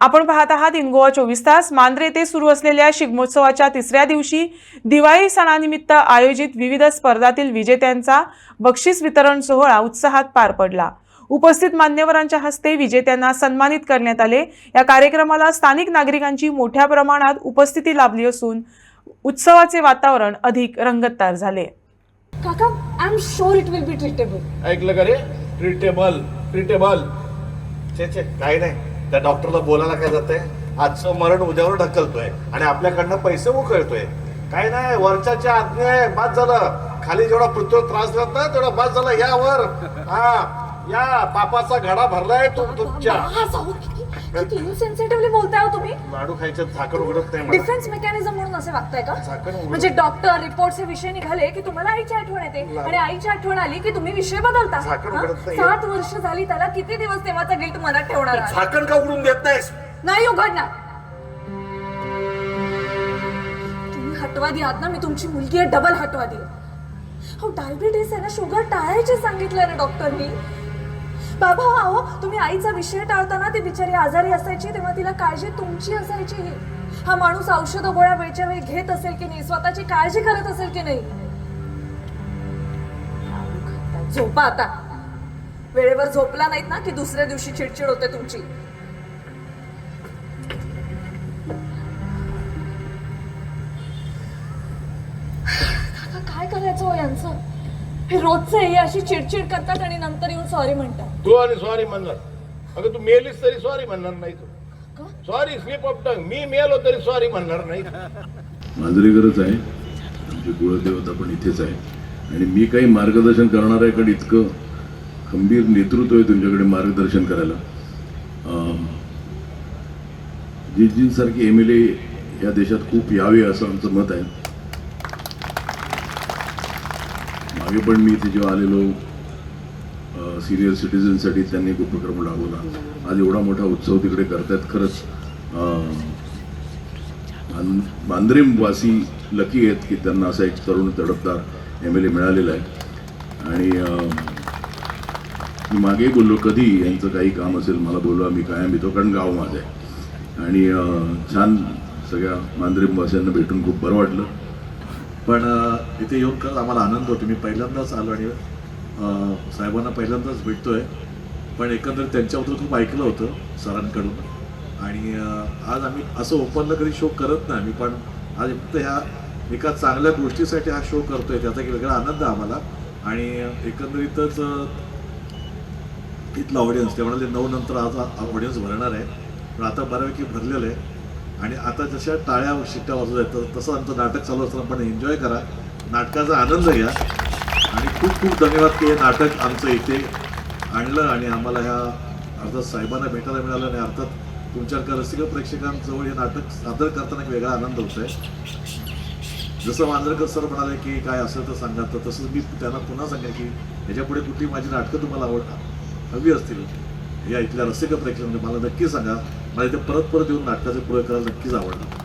आपण पाहत आहात इन गोवा 24 तास। मांद्रे येथे सुरू असलेल्या शिगमोत्सवाच्या तिसऱ्या दिवशी दिवाळी सणानिमित्त आयोजित विविध स्पर्धातील विजेत्यांचा बक्षीस वितरण सोहळा उत्साहात पार पडला। उपस्थित मान्यवरांच्या हस्ते विजेत्यांना सन्मानित करण्यात आले। या कार्यक्रमाला स्थानिक नागरिकांची मोठ्या प्रमाणात उपस्थिती लाभली असून उत्सवाचे वातावरण अधिक रंगतदार झाले। काका, I am sure it will be treatable. ऐकलं का रे? ट्रीटेबल ट्रीटेबल छे छे, काही नाही। त्या डॉक्टरला बोलायला काय जातंय? आजचं मरण उद्यावर ढकलतोय आणि आपल्याकडनं पैसे उकळतोय। काय नाही, वरच्याची आज्ञा आहे, बाद झालं। खाली जेवढा पृथ्वीवर त्रास देत ना तेवढा बाद झाला। यावर या पापाचा घडा भरलाय तुमच्या। किती इनसेन्सिटिव्हली बोलताय हो तुम्ही। लाडू खायचं झाकण उघडत नाही मला। डिफेन्स मेकॅनिझम म्हणून असे वागताय का? झाकण उघडत म्हणजे डॉक्टर रिपोर्टचे विषय निघाले की तुम्हाला आईची आठवण येते आणि आईची आठवण आली की तुम्ही विषय बदलता। झाकण उघडत नाही। 7 वर्ष झाली त्याला, किती दिवस तेव्हाचा गिल्ट मनात ठेवणार आहात? झाकण का उघडून देत नाहीस? नाही उघडणार। तुम्ही हटवादी आहात ना, मी तुमची मुलगी आहे, डबल हटवादी। हो, डायबिटीस आहे ना, शुगर टाळायचे सांगितलं ना डॉक्टरनी। बाबा अहो, तुम्ही आईचा विषय टाळताना ती बिचारी आजारी असायची तेव्हा तिला काळजी तुमची असायची। हा माणूस औषध गोळ्या वेळच्या वेळी घेत असेल की नाही, स्वतःची काळजी करत असेल की नाही? झोपा आता। वेळेवर झोपला नाहीत ना की दुसऱ्या दिवशी चिडचिड होते तुमची। काय करायचं हो यांचं? हे रोजचं हे अशी चिडचिड करतात आणि नंतर येऊन सॉरी म्हणतात। तू आणि सॉरी म्हणणार? अगं तू मेलीस तरी सॉरी म्हणणार नाही तू। Sorry slip of tongue. मी मेलो तरी सॉरी म्हणणार नाही। मांजरेकरच आहे, आमची कुळदेवता पण इथेच आहे आणि मी काही मार्गदर्शन करणार आहे कारण इतकं खंबीर नेतृत्व आहे तुमच्याकडे मार्गदर्शन करायला। जितजींसारखे MLA या देशात खूप यावे असं आमचं मत आहे। मागे पण मी इथे जेव्हा आलेलो सिनियर सिटीजनसाठी त्यांनी एक उपक्रम राबवला। आज एवढा मोठा उत्सव तिकडे करतायत। खरंच मांद्रेवासी लकी आहेत की त्यांना असा एक तरुण तडफदार MLA मिळालेला आहे। आणि मी मागे बोललो कधी यांचं काही काम असेल मला बोलवा, मी कायम येतो कारण गाव माझं आहे। आणि छान सगळ्या मांद्रेवासियांना भेटून खूप बरं वाटलं। पण इथे येऊन खरंच आम्हाला आनंद होतो। मी पहिल्यांदाच आलो आणि साहेबांना पहिल्यांदाच भेटतोय, पण एकंदरीत त्यांच्याबद्दल खूप ऐकलं होतं सरांकडून। आणि आज आम्ही असं ओपनला कधी शो करत नाही आम्ही, पण आज फक्त ह्या एका चांगल्या गोष्टीसाठी हा शो करतोय, त्याचा एक वेगळा आनंद आहे आम्हाला। आणि एकंदरीतच इथलं ऑडियन्स, ते म्हणाले 9 नंतर आज ऑडियन्स भरणार आहे, पण आता बऱ्यापैकी भरलेलं आहे। आणि आता जशा टाळ्या शिट्ट्या वाजवत आहेत तसं आमचं नाटक चालू असताना पण एन्जॉय करा, नाटकाचा आनंद घ्या। आणि खूप खूप धन्यवाद की हे नाटक आमचं इथे आणलं आणि आम्हाला ह्या अर्थात साहेबांना भेटायला मिळालं आणि अर्थात तुमच्या रसिक प्रेक्षकांजवळ हे नाटक सादर करताना एक वेगळा आनंद होतो आहे। जसं मांजरेकर सर म्हणाले की काय असेल तर सांगा, तर तसंच मी त्यांना पुन्हा सांगेन की ह्याच्यापुढे कुठली माझी नाटकं तुम्हाला हवी असतील या इथल्या रसिक प्रेक्षकांना मला नक्की सांगा। मला इथे परत येऊन नाटकाचे पुढे करायला नक्कीच आवडतं।